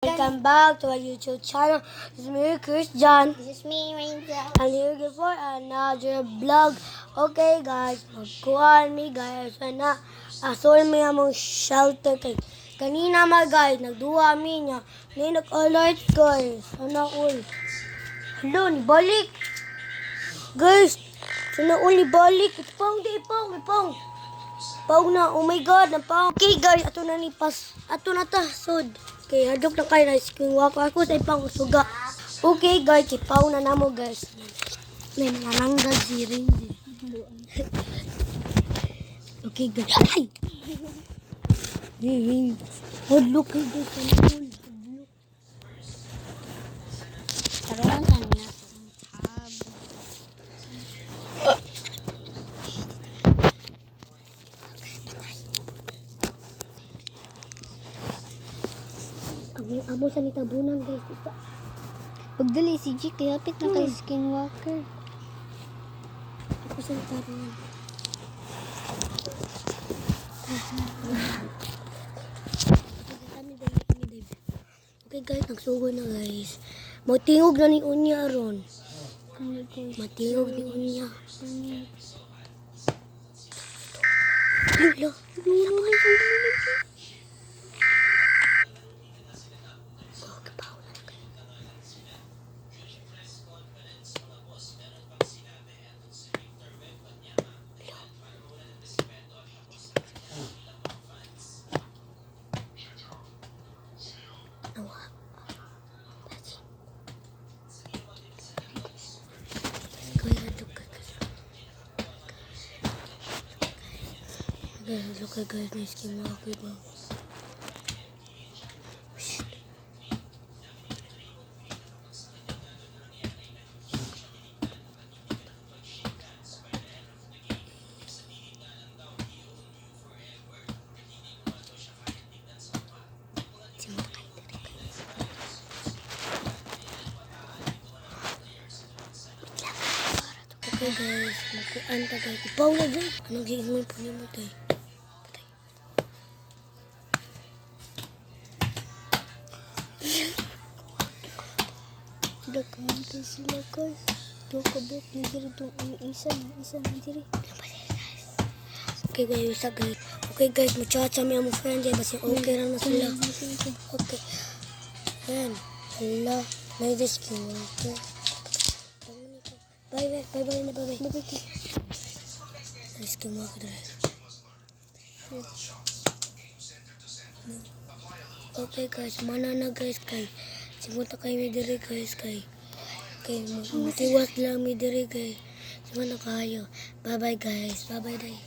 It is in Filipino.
Welcome back to our YouTube channel. This is me, Christian. This is me, Ranger. And here again for another vlog. Okay guys, magkuhan mi guys. Na asol mi among shelter kay kanina guys, nagduwa mi niya. Ni nag-alert guys. Sana all. Hello, ni balik. Guys, sana all ni balik. Ipang di ipang. Pau na, oh my god, napang. Okay guys, ato na ni pas. Ato na ta, sod. Okay, hadok na kayo na skinwalker. Ako sa ipang suga. Okay guys, ipaw na namo guys. May nananggal si Rindy. Okay guys. Ay! Hey, hadlok kayo guys. Karoon ka na. Amo sa nitabunan guys. Pagdali si G, kaya pit na kay skinwalker. Ako sa nitabunan. Okay guys, nagsugod na guys. Matingog na ni Unya ron. Matingog ni Unya. Lula. Guys, look at guys, may skinwalker ba? Okay guys, magkuan pa guys. Ipaw na dyan. Anong giingon po niyo mo tayo? Dakamantay sila guys. Dokabot ni diri itong isa na diri. Okay guys, isa guys. Okay guys, muchacha mi ang friend dyan. Basta okay lang na sila. Okay. Ayan. Hala. May skin okay. Bye na. Skin walker. Okay guys, mana na guys kay. Simunta kay mi diri guys kay mutiwas lang mi diri guys. Simuna kayo. Bye guys. Bye.